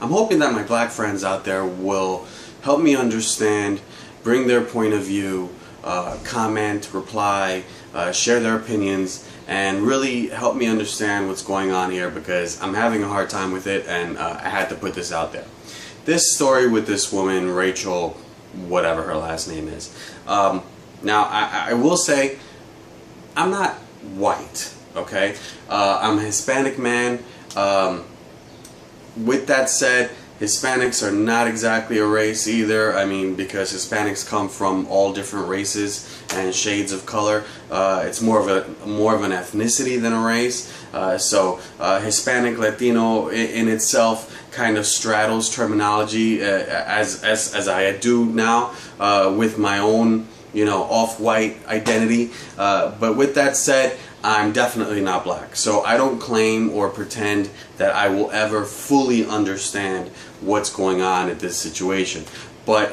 I'm hoping that my black friends out there will help me understand, bring their point of view, comment, reply, share their opinions, and really help me understand what's going on here, because I'm having a hard time with it, and I had to put this out there. This story with this woman, Rachel, whatever her last name is. Now, I will say, I'm not white, okay? I'm a Hispanic man. With that said, Hispanics are not exactly a race either. I mean, because Hispanics come from all different races and shades of color. It's more of an ethnicity than a race. So Hispanic, Latino in itself kind of straddles terminology as I do now with my own, off-white identity. But with that said, I'm definitely not black, so I don't claim or pretend that I will ever fully understand what's going on in this situation. But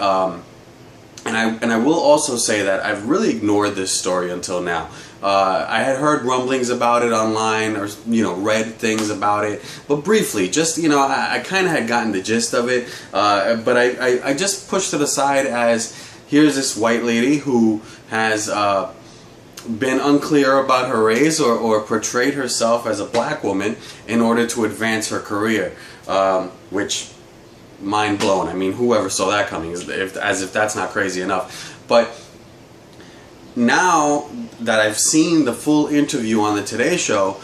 and I will also say that I've really ignored this story until now. I had heard rumblings about it online, or read things about it, but briefly, just I kind of had gotten the gist of it. But I just pushed it aside as, here's this white lady who has been unclear about her race or portrayed herself as a black woman in order to advance her career, which, mind blown. I mean, whoever saw that coming, as if that's not crazy enough. But now that I've seen the full interview on the Today Show,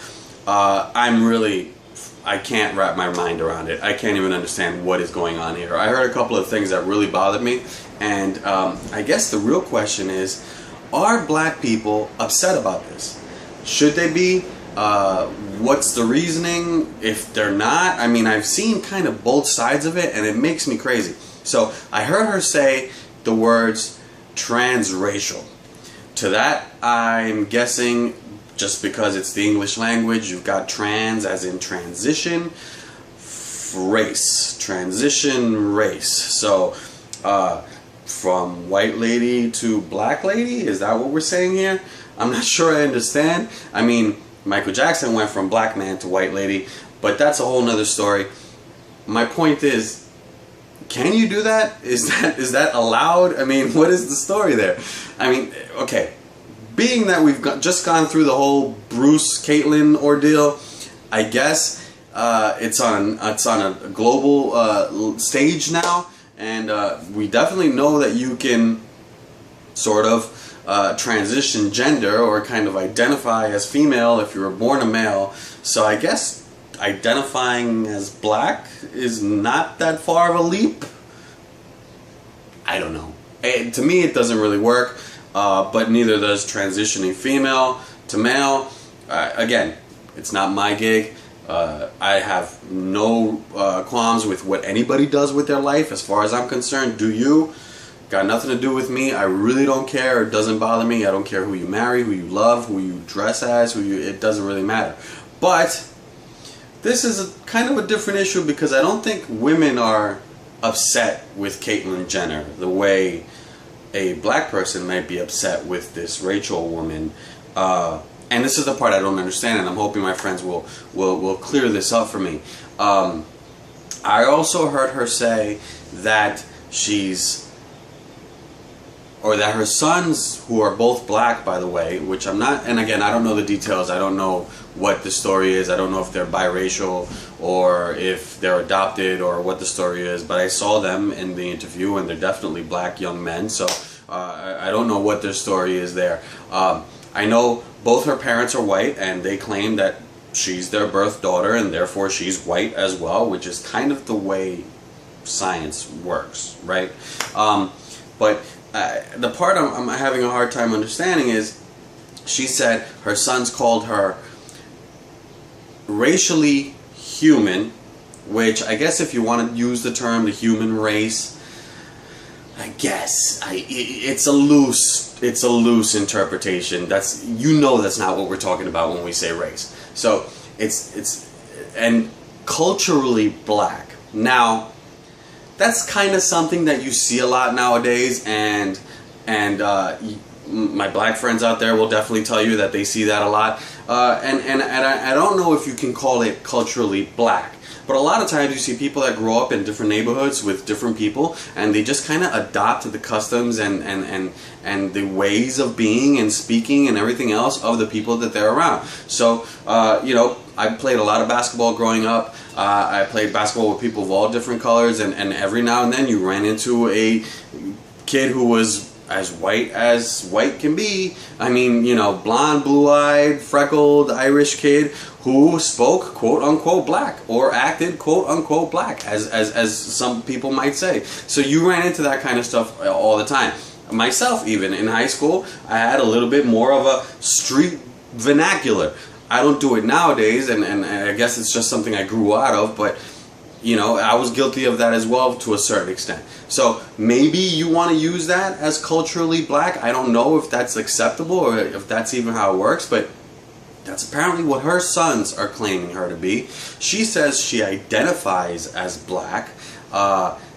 I can't wrap my mind around it. I can't even understand what is going on here. I heard a couple of things that really bothered me, and I guess the real question is, are black people upset about this? Should they be? What's the reasoning if they're not? I mean, I've seen kind of both sides of it, and it makes me crazy. So I heard her say the words transracial. To that, I'm guessing, just because it's the English language, you've got trans as in transition, race, transition race. So from white lady to black lady, is that what we're saying here? I'm not sure I understand. I mean, Michael Jackson went from black man to white lady, but that's a whole nother story. My point is, can you do that? Is that allowed? I mean, what is the story there? I mean, okay, being that we've just gone through the whole Bruce Caitlyn ordeal, I guess it's on a global stage now, and we definitely know that you can sort of transition gender or kind of identify as female if you were born a male. So I guess identifying as black is not that far of a leap. I don't know. To me, it doesn't really work, but neither does transitioning female to male. Again, it's not my gig. I have no qualms with what anybody does with their life as far as I'm concerned. Do you? Got nothing to do with me. I really don't care. It doesn't bother me. I don't care who you marry, who you love, who you dress as, it doesn't really matter. But this is kind of a different issue, because I don't think women are upset with Caitlyn Jenner the way a black person might be upset with this Rachel woman. And this is the part I don't understand, and I'm hoping my friends will clear this up for me. I also heard her say that that her sons, who are both black, by the way, which I'm not, and again, I don't know the details. I don't know what the story is. I don't know if they're biracial or if they're adopted or what the story is, but I saw them in the interview, and they're definitely black young men, so I don't know what their story is there. I know both her parents are white, and they claim that she's their birth daughter, and therefore she's white as well, which is kind of the way science works, right? But the part I'm having a hard time understanding is, she said her sons called her racially human, which I guess if you want to use the term the human race, I guess it's a loose interpretation. That's not what we're talking about when we say race. So it's and culturally black. Now, that's kind of something that you see a lot nowadays, and my black friends out there will definitely tell you that they see that a lot. And I don't know if you can call it culturally black. But a lot of times you see people that grow up in different neighborhoods with different people, and they just kind of adopt the customs and the ways of being and speaking and everything else of the people that they're around. So, you know, I played a lot of basketball growing up. I played basketball with people of all different colors, and every now and then you ran into a kid who was as white can be. I mean, you know, blonde, blue-eyed, freckled Irish kid who spoke quote-unquote black or acted quote-unquote black, as some people might say. So you ran into that kind of stuff all the time. Myself, even in high school, I had a little bit more of a street vernacular. I don't do it nowadays, and I guess it's just something I grew out of, but you know, I was guilty of that as well to a certain extent. So maybe you want to use that as culturally black. I don't know if that's acceptable or if that's even how it works, but that's apparently what her sons are claiming her to be. She says she identifies as black.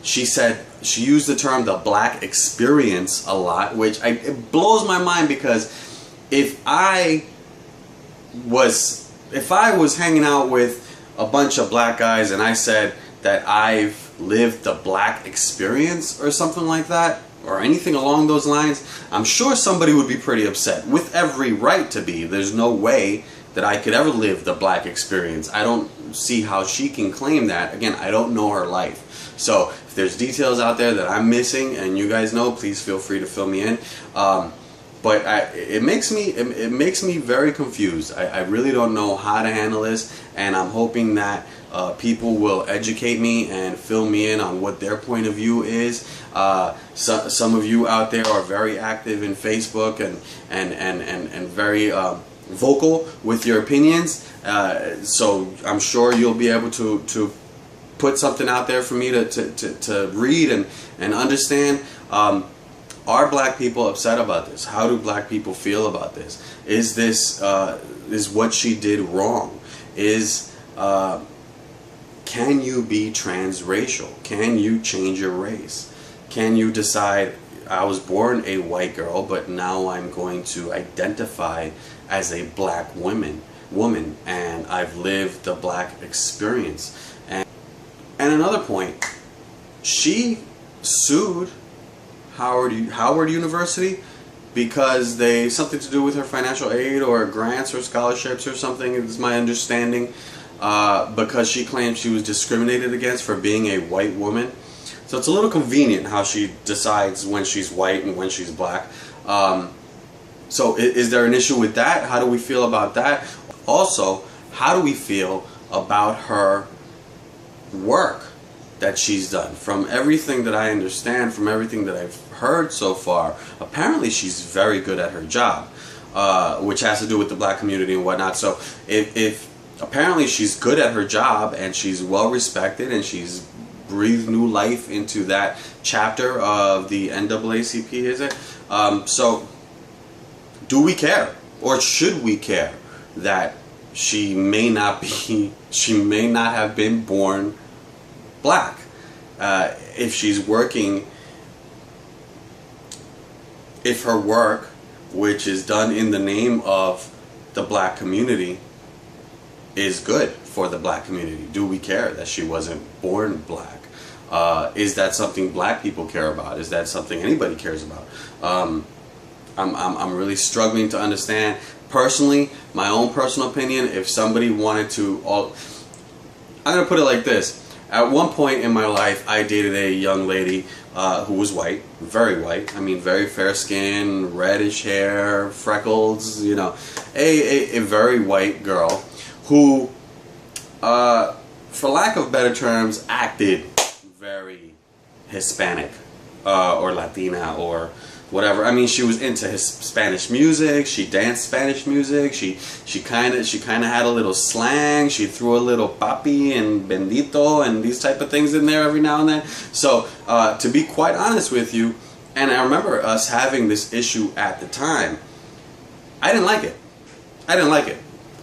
She said she used the term the black experience a lot, which it blows my mind, because if I was hanging out with a bunch of black guys and I said that I've lived the black experience or something like that, or anything along those lines, I'm sure somebody would be pretty upset, with every right to be. There's no way that I could ever live the black experience. I don't see how she can claim that. Again, I don't know her life. So if there's details out there that I'm missing and you guys know, please feel free to fill me in. But it makes me very confused. I really don't know how to handle this, and I'm hoping that people will educate me and fill me in on what their point of view is. Some of you out there are very active in Facebook and very vocal with your opinions. So I'm sure you'll be able to put something out there for me to read and understand. Are black people upset about this? How do black people feel about this? Is this is what she did wrong? Can you be transracial? Can you change your race? Can you decide, I was born a white girl, but now I'm going to identify as a black woman, and I've lived the black experience. And another point, she sued Howard University because something to do with her financial aid or grants or scholarships or something, is my understanding, because she claimed she was discriminated against for being a white woman. So it's a little convenient how she decides when she's white and when she's black. So is there an issue with that? How do we feel about that? Also, how do we feel about her work that she's done? From everything that I understand, from everything that I've heard so far, apparently she's very good at her job, which has to do with the black community and whatnot. So if apparently she's good at her job and she's well respected and she's breathed new life into that chapter of the NAACP, is it? So do we care, or should we care that she may not have been born black? If she's working, if her work, which is done in the name of the black community, is good for the black community, do we care that she wasn't born black? Is that something black people care about? Is that something anybody cares about? I'm really struggling to understand. Personally, my own personal opinion, if somebody wanted to, I'm going to put it like this. At one point in my life, I dated a young lady who was white, very white. I mean, very fair skin, reddish hair, freckles, you know, a very white girl who, for lack of better terms, acted very Hispanic or Latina or whatever. I mean, she was into Spanish music. She danced Spanish music. She kind of had a little slang. She threw a little papi and bendito and these type of things in there every now and then. So to be quite honest with you, and I remember us having this issue at the time, I didn't like it.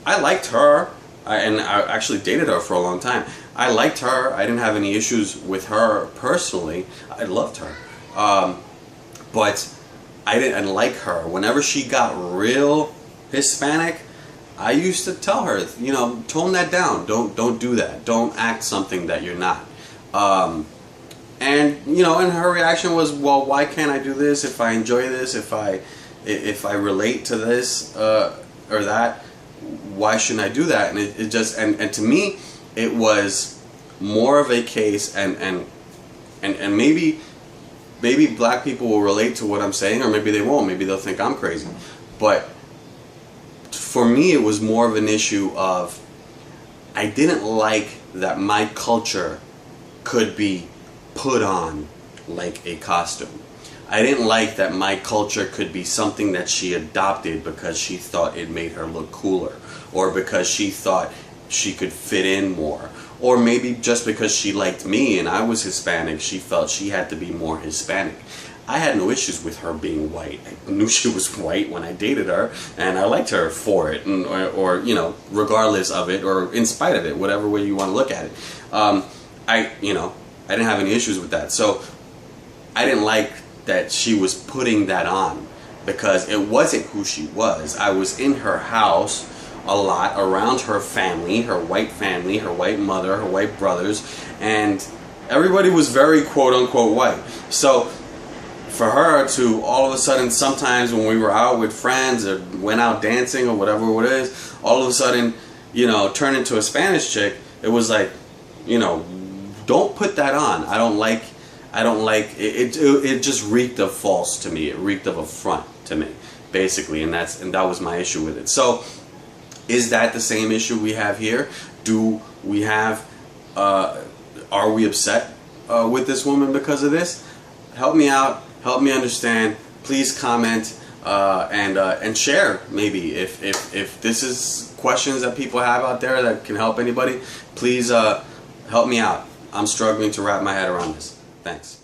I liked her, and I actually dated her for a long time. I liked her. I didn't have any issues with her personally. I loved her, but I didn't like her. Whenever she got real Hispanic, I used to tell her, you know, tone that down. Don't do that. Don't act something that you're not. And you know, and her reaction was, well, why can't I do this if I enjoy this, if I relate to this or that? Why shouldn't I do that? And it just and to me, it was more of a case, and maybe black people will relate to what I'm saying, or maybe they won't. Maybe they'll think I'm crazy. But for me, it was more of an issue of I didn't like that my culture could be put on like a costume. I didn't like that my culture could be something that she adopted because she thought it made her look cooler, or because she thought she could fit in more, or maybe just because she liked me and I was Hispanic, she felt she had to be more Hispanic. I had no issues with her being white. I knew she was white when I dated her, and I liked her for it, and, or you know, regardless of it, or in spite of it, whatever way you want to look at it. I didn't have any issues with that. So I didn't like that she was putting that on, because it wasn't who she was. I was in her house a lot, around her family, her white mother, her white brothers, and everybody was very quote-unquote white. So for her to all of a sudden, sometimes when we were out with friends or went out dancing or whatever it is, all of a sudden, you know, turn into a Spanish chick, it was like, you know, don't put that on. I don't like it. It just reeked of false to me. It reeked of affront to me, basically, and that was my issue with it. So is that the same issue we have here? Do we have are we upset with this woman because of this? Help me out. Help me understand. Please comment and share, maybe, if this is questions that people have out there that can help anybody. Please help me out. I'm struggling to wrap my head around this. Thanks.